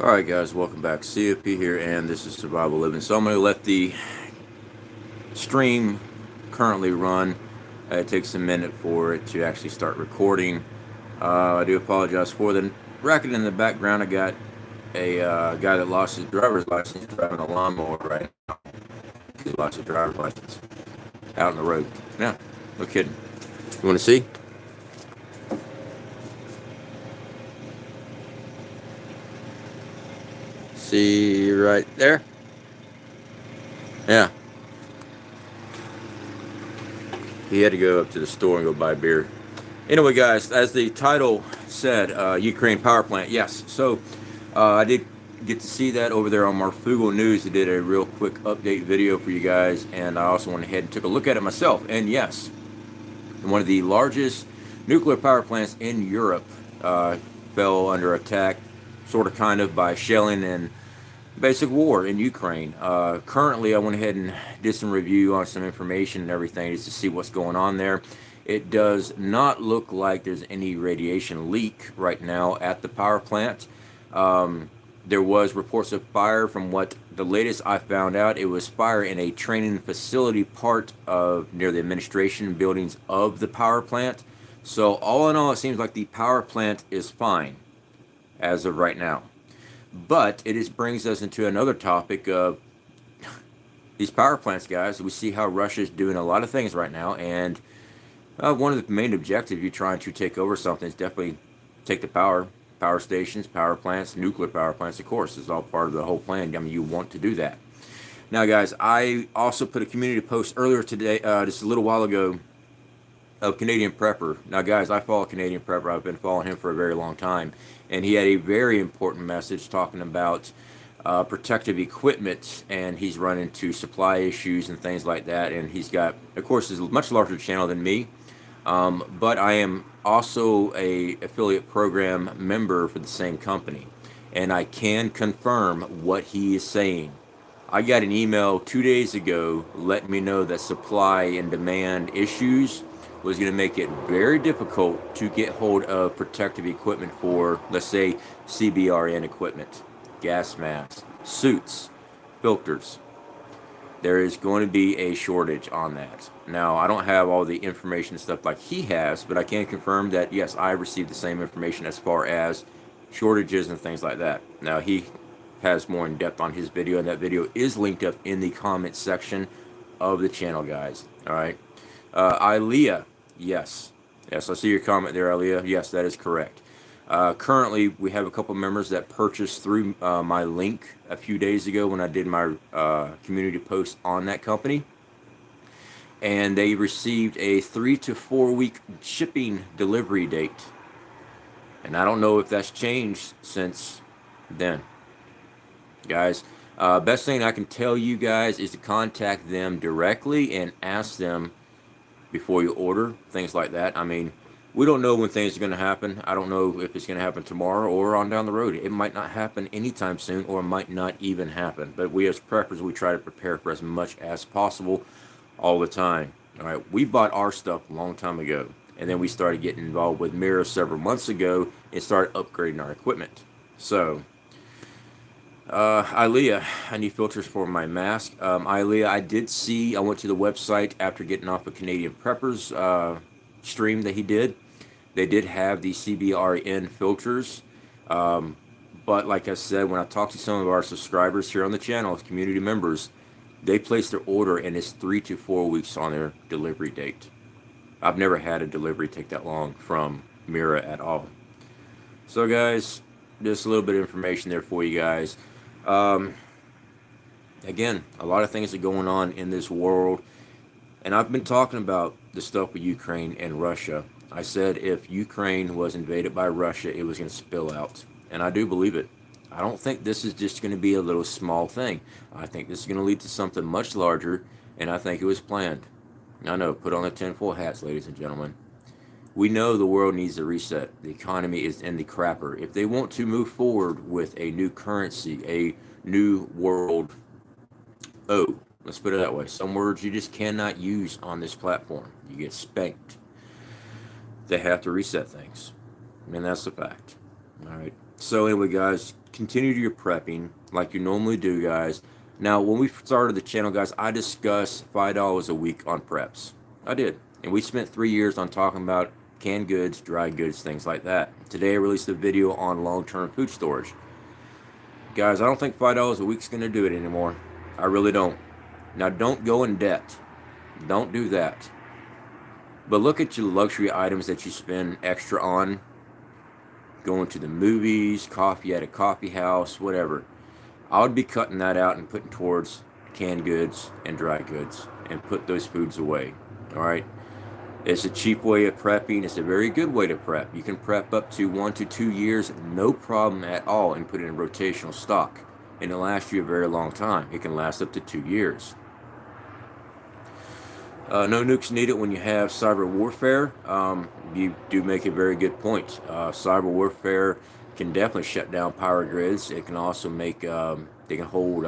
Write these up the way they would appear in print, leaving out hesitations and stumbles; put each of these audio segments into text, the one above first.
Alright guys, welcome back. COP here, and this is Survival Living. So I'm going to let the stream currently run. It takes a minute for it to actually start recording. I do apologize for the racket in the background. I got a guy that lost his driver's license driving a lawnmower right now. He lost his driver's license out on the road. Yeah, no kidding. You want to see? See right there? Yeah. He had to go up to the store and go buy beer. Anyway, guys, as the title said, Ukraine power plant. Yes. So I did get to see that over there on Marfugo News. They did a real quick update video for you guys, and I also went ahead and took a look at it myself. And yes, one of the largest nuclear power plants in Europe fell under attack, sort of kind of, by shelling and basic war in Ukraine. Currently, I went ahead and did some review on some information and everything just to see what's going on there. It does not look like there's any radiation leak right now at the power plant. There was reports of fire. From what the latest I found out, it was fire in a training facility part of near the administration buildings of the power plant. So all in all, it seems like the power plant is fine as of right now. But it just brings us into another topic of these power plants, guys. We see how Russia's doing a lot of things right now, and one of the main objectives you're trying to take over something is definitely take the power stations, power plants, nuclear power plants, of course. It's all part of the whole plan. I mean, you want to do that. Now, guys, I also put a community post earlier today, just a little while ago, of Canadian Prepper. Now, guys, I follow Canadian Prepper. I've been following him for a very long time. And he had a very important message talking about protective equipment, and he's run into supply issues and things like that. And he's got, of course, a much larger channel than me. But I am also a affiliate program member for the same company. And I can confirm what he is saying. I got an email 2 days ago letting me know that supply and demand issues was going to make it very difficult to get hold of protective equipment for, let's say, CBRN equipment, gas masks, suits, filters. There is going to be a shortage on that. Now, I don't have all the information and stuff like he has, but I can confirm that, yes, I received the same information as far as shortages and things like that. Now, he has more in depth on his video, and that video is linked up in the comment section of the channel, guys. All right. Ilea. Yes, I see your comment there, Aliyah. Yes, that is correct. Currently, we have a couple members that purchased through my link a few days ago when I did my community post on that company. And they received a 3 to 4 week shipping delivery date. And I don't know if that's changed since then. Guys, best thing I can tell you guys is to contact them directly and ask them before you order, things like that. I mean, we don't know when things are going to happen. I don't know if it's going to happen tomorrow or on down the road. It might not happen anytime soon, or might not even happen. But we as preppers, we try to prepare for as much as possible all the time. All right, we bought our stuff a long time ago, and then we started getting involved with MIRA several months ago and started upgrading our equipment. So, Ilea, I need filters for my mask. Ilea, I went to the website after getting off of Canadian Prepper's stream that he did. They did have the CBRN filters. But like I said, when I talked to some of our subscribers here on the channel, community members, they placed their order and it's 3 to 4 weeks on their delivery date. I've never had a delivery take that long from MIRA at all. So guys, just a little bit of information there for you guys. Again, a lot of things are going on in this world, and I've been talking about the stuff with Ukraine and Russia. I said if Ukraine was invaded by Russia, it was going to spill out, and I do believe it. I don't think this is just going to be a little small thing. I think this is going to lead to something much larger, and I think it was planned. I know, put on the tinfoil hats, ladies and gentlemen. We know the world needs a reset. The economy is in the crapper. If they want to move forward with a new currency, a new world, let's put it that way. Some words you just cannot use on this platform. You get spanked. They have to reset things. I mean, that's the fact. All right. So anyway, guys, continue your prepping like you normally do, guys. Now, when we started the channel, guys, I discussed $5 a week on preps. I did. And we spent 3 years on talking about canned goods, dry goods, things like that. Today, I released a video on long-term food storage. Guys, I don't think $5 a week is going to do it anymore. I really don't. Now, don't go in debt. Don't do that. But look at your luxury items that you spend extra on. Going to the movies, coffee at a coffee house, whatever. I would be cutting that out and putting towards canned goods and dry goods and put those foods away. All right. It's a cheap way of prepping. It's a very good way to prep. You can prep up to 1 to 2 years, no problem at all, and put it in rotational stock. And it'll last you a very long time. It can last up to 2 years. No nukes needed when you have cyber warfare. You do make a very good point. Cyber warfare can definitely shut down power grids. It can also make, they can hold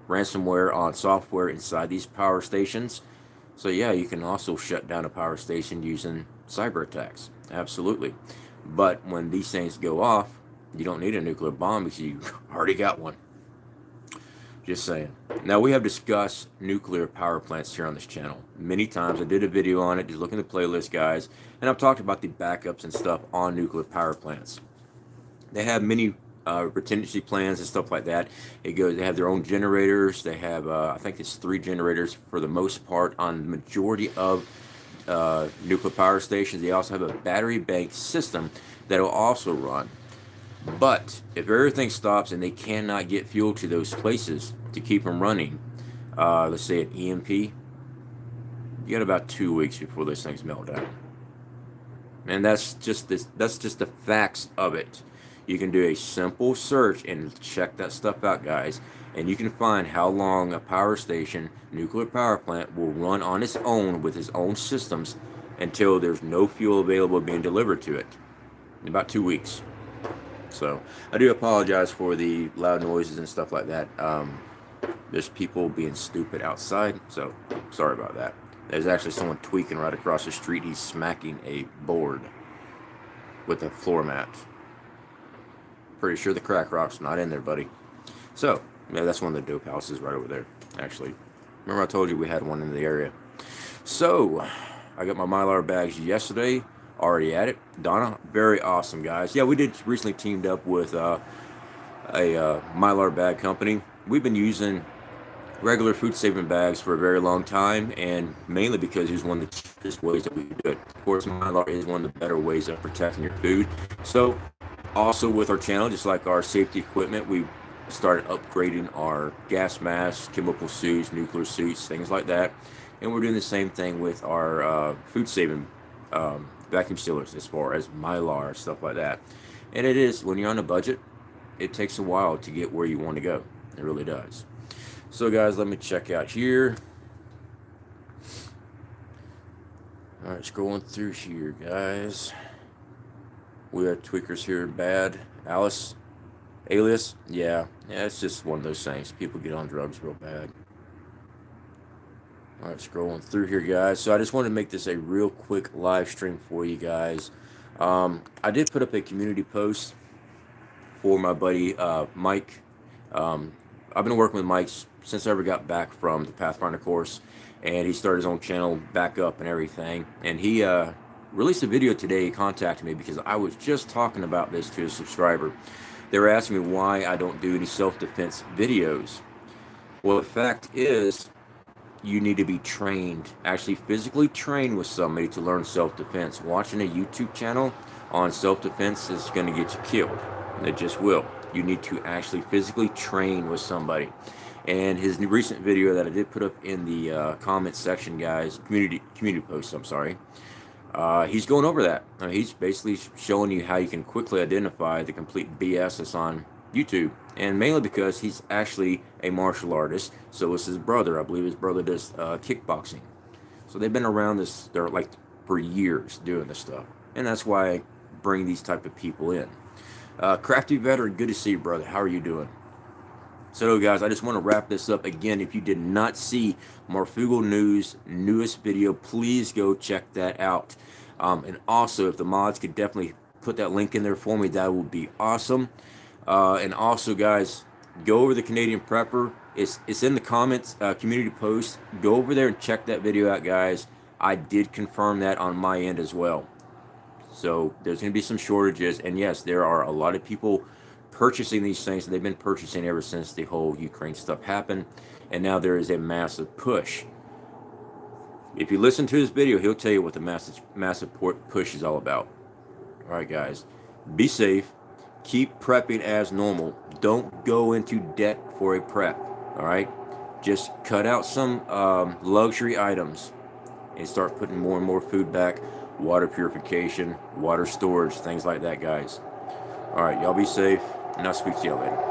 ransomware on software inside these power stations. So yeah, you can also shut down a power station using cyber attacks. Absolutely. But when these things go off, you don't need a nuclear bomb because you already got one. Just saying. Now, we have discussed nuclear power plants here on this channel many times. I did a video on it. Just look in the playlist, guys. And I've talked about the backups and stuff on nuclear power plants. They have many contingency plans and stuff like that. They have their own generators. They have, I think it's 3 generators for the most part on the majority of nuclear power stations. They also have a battery bank system that will also run. But if everything stops and they cannot get fuel to those places to keep them running, let's say an EMP, you got about 2 weeks before those things melt down. And that's just the facts of it. You can do a simple search and check that stuff out, guys, and you can find how long a power station, nuclear power plant, will run on its own with its own systems until there's no fuel available being delivered to it. In about 2 weeks. So I do apologize for the loud noises and stuff like that. There's people being stupid outside, so sorry about that. There's actually someone tweaking right across the street. He's smacking a board with a floor mat. Pretty sure the crack rock's not in there, buddy. So yeah, that's one of the dope houses right over there, actually. Remember I told you we had one in the area. So I got my Mylar bags yesterday. Already at it. Donna, very awesome, guys. Yeah, we did recently teamed up with a Mylar bag company. We've been using regular food saving bags for a very long time, and mainly because it's one of the cheapest ways that we do it. Of course, Mylar is one of the better ways of protecting your food. So also with our channel, just like our safety equipment, we started upgrading our gas masks, chemical suits, nuclear suits, things like that. And we're doing the same thing with our food saving vacuum sealers as far as Mylar, stuff like that. And it is, when you're on a budget, it takes a while to get where you want to go. It really does. So guys, let me check out here. All right, scrolling through here, guys. We have tweakers here, bad. Alice, alias, yeah, it's just one of those things. People get on drugs real bad. All right, scrolling through here, guys. So I just wanted to make this a real quick live stream for you guys. I did put up a community post for my buddy Mike. I've been working with Mike since I ever got back from the Pathfinder course, and he started his own channel back up and everything. And he released a video today. He contacted me because I was just talking about this to a subscriber. They were asking me why I don't do any self-defense videos. Well, the fact is, you need to be trained, actually physically trained with somebody to learn self-defense. Watching a YouTube channel on self-defense is going to get you killed. It just will. You need to actually physically train with somebody. And his recent video that I did put up in the comment section, guys, community post, I'm sorry, he's going over that. He's basically showing you how you can quickly identify the complete BS that's on YouTube, and mainly because he's actually a martial artist. So is his brother. I believe his brother does kickboxing. So they've been around this, they're like for years doing this stuff, and that's why I bring these type of people in. Crafty Veteran, good to see you, brother. How are you doing? So guys, I just want to wrap this up again. If you did not see Marfugal News newest video, please go check that out. And also, if the mods could definitely put that link in there for me, that would be awesome. And also, guys, go over the Canadian Prepper. It's in the comments, community post. Go over there and check that video out, guys. I did confirm that on my end as well. So there's going to be some shortages, and yes, there are a lot of people purchasing these things. They've been purchasing ever since the whole Ukraine stuff happened, and now there is a massive push. If you listen to this video, he'll tell you what the massive push is all about. All right, guys, be safe. Keep prepping as normal. Don't go into debt for a prep. All right, just cut out some luxury items and start putting more and more food back. Water purification, water storage, things like that, guys. All right, y'all be safe, and I'll speak to y'all later.